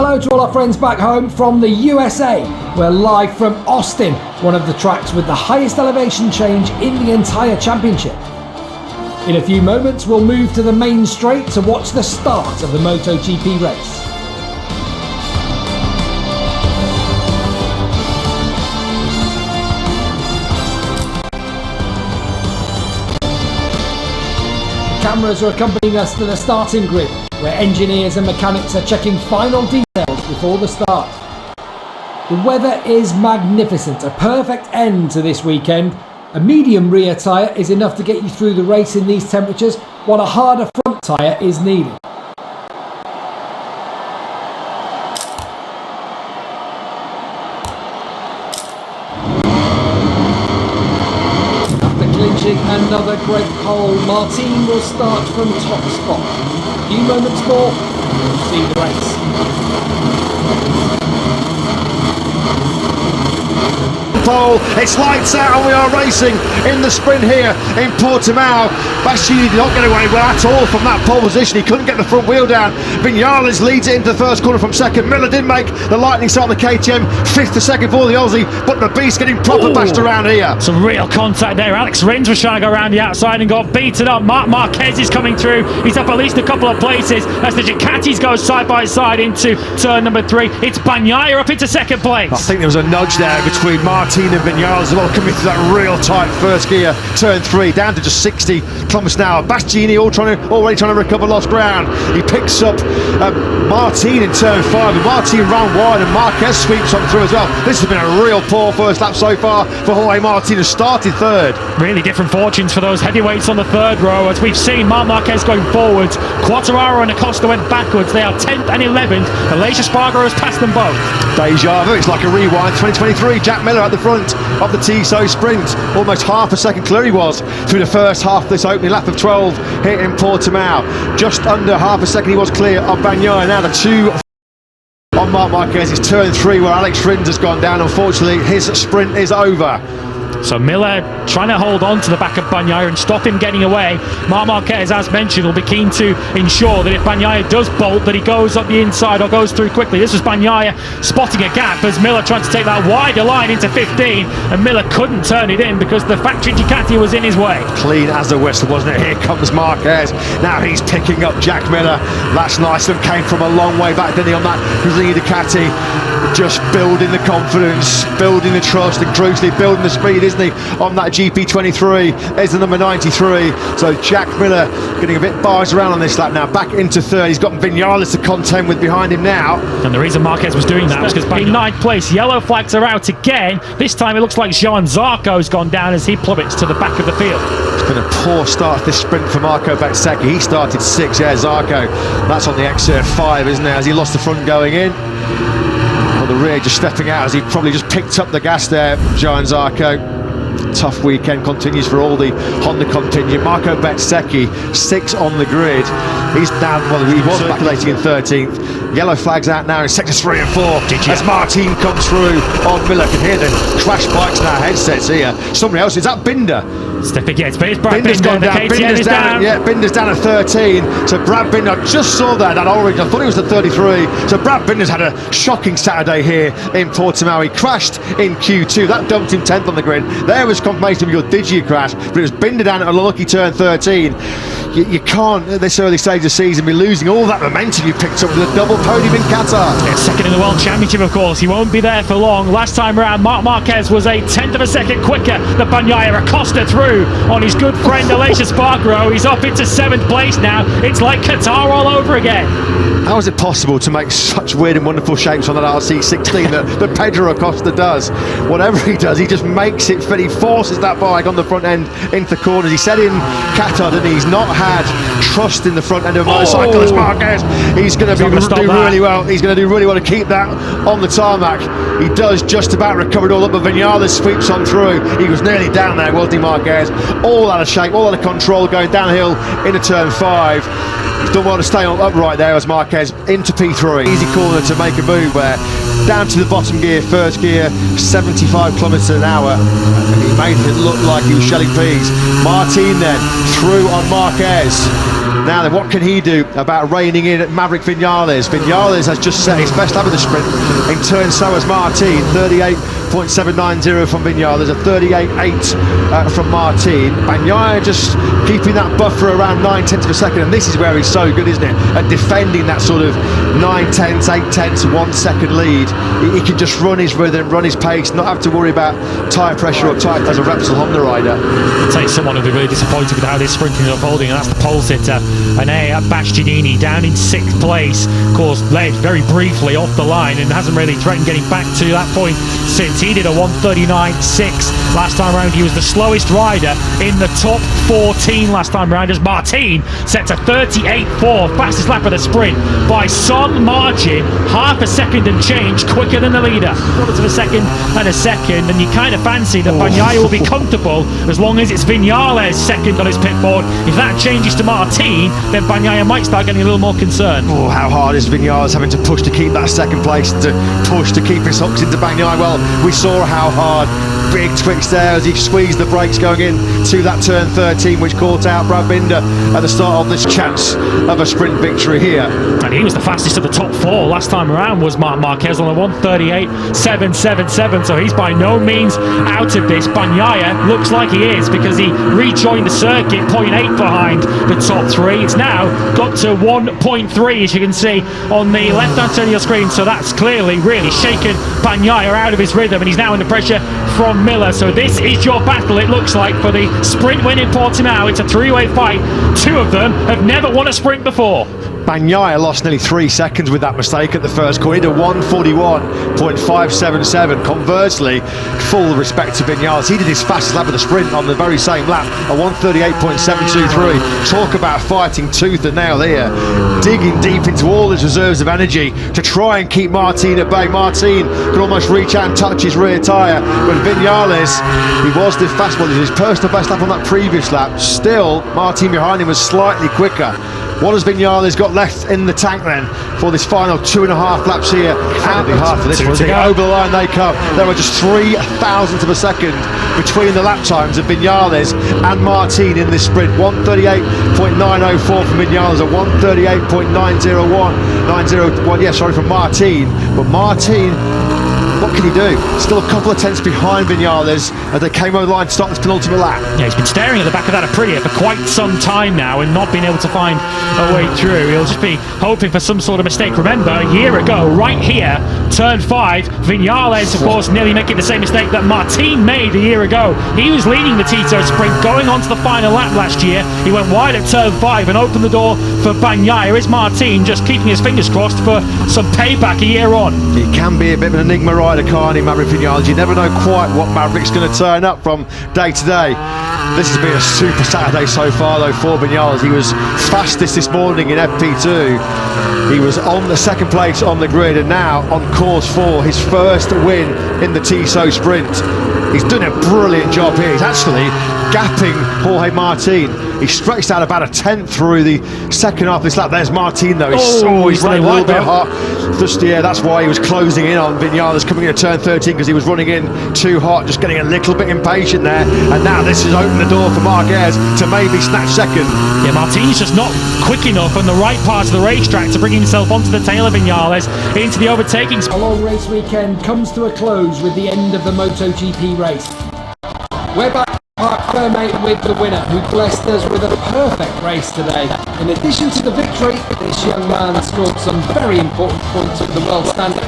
Hello to all our friends back home from the USA. We're live from Austin, one of the tracks with the highest elevation change in the entire championship. In a few moments we'll move to the main straight to watch the start of the Motogp race. Cameras are accompanying us to the starting grid, where engineers and mechanics are checking final details before the start. The weather is magnificent, a perfect end to this weekend. A medium rear tyre is enough to get you through the race in these temperatures, while a harder front tyre is needed. Clinching another great pole, Martin will start from top spot. A few moments more, we'll see the race. Pole, it's lights out and we are racing in the sprint here in Portimao. Bastianini did not get away well at all from that pole position. He couldn't get the front wheel down. Vinales leads it into the first corner from second. Miller did make the lightning start on the KTM, fifth to second for the Aussie, but the beast getting proper bashed around here. Some real contact there. Alex Rins was trying to go around the outside and got beaten up. Marc Marquez is coming through. He's up at least a couple of places as the Ducatis go side by side into turn number 3. It's Bagnaia up into second place. I think there was a nudge there between Martin and Vinales as well, coming through that real tight first gear, turn 3, down to just 60 kilometers an hour. Bastianini already trying to recover lost ground. He picks up Martin in turn 5, and Martin ran wide, and Marquez sweeps on through as well. This has been a real poor first lap so far for Jorge Martin, who started third. Really different fortunes for those heavyweights on the third row, as we've seen Marc Marquez going forwards. Quartararo and Acosta went backwards. They are 10th and 11th. Aleix Espargaro has passed them both. Deja vu, it's like a rewind. 2023, Jack Miller at the front of the TSO sprint. Almost half a second clear he was through the first half of this opening lap of 12 here in Portimao. Just under half a second he was clear of Bagnaia. Now the 2 on Marc Marquez is turn 3 where Alex Rins has gone down. Unfortunately, his sprint is over. So Miller trying to hold on to the back of Bagnaia and stop him getting away. Marc Marquez, as mentioned, will be keen to ensure that if Bagnaia does bolt, that he goes up the inside or goes through quickly. This was Bagnaia spotting a gap as Miller tried to take that wider line into 15, and Miller couldn't turn it in because the factory Ducati was in his way. Clean as a whistle, wasn't it? Here comes Marquez. Now he's picking up Jack Miller. That's nice. He came from a long way back, didn't he, on that Brazilian Ducati. Just building the confidence, building the trust, and crucially building the speed, isn't he, on that GP23 is the number 93. So Jack Miller getting a bit barged around on this lap now, back into third. He's got Vinales to contend with behind him now. And the reason Marquez was doing that was because in 9th place, yellow flags are out again. This time it looks like Johan Zarco's gone down as he plummets to the back of the field. It's been a poor start to this sprint for Marco Bezzecchi. He started 6, yeah, Zarco. That's on the exit 5, isn't it, as he lost the front going in. The rear just stepping out as he probably just picked up the gas there, Johan Zarco. Tough weekend continues for all the Honda contingent. Marco Bezzecchi, 6 on the grid. He's down, well, he was backlighting in 13th. Yellow flags out now in sectors 3 and 4 as Martin comes through on Miller. Can hear the crash bikes in our headsets here. Somebody else, is that Binder? Stepping against, but it's Brad Binder's Binder. gone down. Binder's down. Yeah, Binder's down at 13. So Brad Binder, I just saw that orange. I thought he was at 33. So Brad Binder's had a shocking Saturday here in Portimao. He crashed in Q2. That dumped him 10th on the grid. There was confirmation of your Digi crash, but it was Binder down at a lucky turn 13. You can't, at this early stage of the season, be losing all that momentum you picked up with a double podium in Qatar. Yeah, second in the World Championship, of course. He won't be there for long. Last time around, Marc Marquez was a 10th of a second quicker than Bagnaia. Acosta through on his good friend Aleix Espargaro. He's up into 7th place now. It's like Qatar all over again. How is it possible to make such weird and wonderful shapes on that RC16 that Pedro Acosta does? Whatever he does, he just makes it fit. He forces that bike on the front end into the corners. He said in Qatar that he's not had trust in the front end of a motorcyclist. Marquez, he's going to do really well. He's going to do really well to keep that on the tarmac. He does just about recover it all up, but Vinales sweeps on through. He was nearly down there, wasn't he, Marquez? All out of shape, all out of control, going downhill into turn 5. He's done well to stay upright there as Marquez into P3. Easy corner to make a move where down to the bottom gear, first gear, 75 kilometers an hour. And he made it look like he was shelling peas. Martin then through on Marquez. Now then, what can he do about reining in Maverick Vinales? Vinales has just set his best lap of the sprint. In turn, so has Martin. 38.790 from Vinales, a 38.8 from Martin. Bagnaia just keeping that buffer around 9/10 of a second, and this is where he's so good, isn't it? At defending that sort of 9/10, 8/10, 1 second lead. He can just run his rhythm, run his pace, not have to worry about tyre pressure or tyre as a Repsol Honda rider. I'll tell you someone who'll be really disappointed with how this sprinting is unfolding, and that's the pole sitter, Enea Bastianini, down in 6th place. Of course, led very briefly off the line and hasn't really threatened getting back to that point since. He did a 1:39.6 last time around. He was the slowest rider in the top 14 last time around, as Martin set to 38.4, fastest lap of the sprint by some margin, half a second and change quicker than the leader, quarter of a second and a second. And you kind of fancy that Bagnaia will be comfortable as long as it's Vinales second on his pit board. If that changes to Martin, then Bagnaia might start getting a little more concerned. Oh, how hard is Vinales having to push to keep that second place, to push to keep his hooks into Bagnaia? Well, we saw how hard. Big twitch there as he squeezed the brakes going in to that turn 13, which caught out Brad Binder at the start of this chance of a sprint victory here. And he was the fastest of the top 4 last time around, was Marc Marquez, on a 1:38.777, so he's by no means out of this. Bagnaia looks like he is, because he rejoined the circuit 0.8 behind the top 3. It's now got to 1.3, as you can see on the left-hand side of your screen, so that's clearly really shaken Bagnaia out of his rhythm, and he's now under pressure from Miller. So this is your battle, it looks like, for the sprint win in Portimao. It's a 3-way fight. 2 of them have never won a sprint before. Bagnaia lost nearly 3 seconds with that mistake at the first corner. He did a 1:41.577. Conversely, full respect to Vinales. He did his fastest lap of the sprint on the very same lap, a 1:38.723. Talk about fighting tooth and nail here. Digging deep into all his reserves of energy to try and keep Martin at bay. Martin could almost reach out and touch his rear tyre, but Vinales, he was the fast one. He did his personal best lap on that previous lap. Still, Martin behind him was slightly quicker. What has Vinales got left in the tank then for this final 2.5 laps here? Can't be hard for this one. Over the line they come. There are just 3,000ths of a second between the lap times of Vinales and Martin in this sprint. 1:38.904 from Vinales, a 1:38.901 from Martin. But Martin, what can he do? Still a couple of tenths behind Vinales as they came over the line to start this penultimate lap. Yeah, he's been staring at the back of that Aprilia for quite some time now and not been able to find a way through. He'll just be hoping for some sort of mistake. Remember, a year ago, right here, turn 5, Vinales, of course, nearly making the same mistake that Martin made a year ago. He was leading the Tito sprint going on to the final lap last year. He went wide at turn 5 and opened the door for Bagnaia. Is Martin just keeping his fingers crossed for some payback a year on? He can be a bit of an enigma rider, can't he, Maverick Vinales? You never know quite what Maverick's going to turn up from day to day. This has been a super Saturday so far, though, for Vinales. He was fastest this morning in FP2. He was on the second place on the grid, and now on course for his first win in the Tissot sprint. He's done a brilliant job here. He's actually gapping Jorge Martin. He stretched out about a tenth through the second half of this lap. There's Martin though. He's running a little bit hot. Just, yeah, that's why he was closing in on Vinales coming into turn 13, because he was running in too hot, just getting a little bit impatient there. And now this has opened the door for Marquez to maybe snatch second. Yeah, Martin's just not quick enough on the right part of the racetrack to bring himself onto the tail of Vinales into the overtaking. A long race weekend comes to a close with the end of the Motogp race. We're back Mark Fermate with the winner, who blessed us with a perfect race today. In addition to the victory, this young man scored some very important points for the world standard.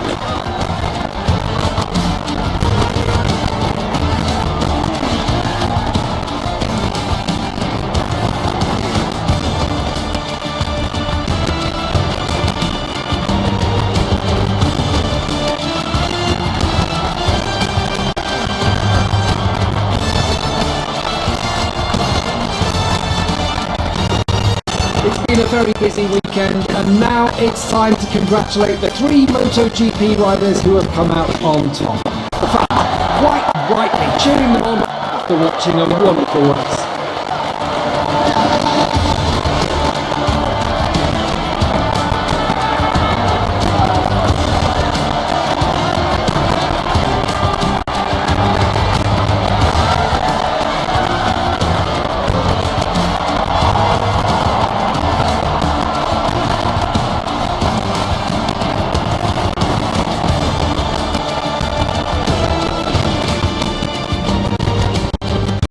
It's been a very busy weekend, and now it's time to congratulate the 3 MotoGP riders who have come out on top. The fans quite rightly cheering them on after watching a wonderful race.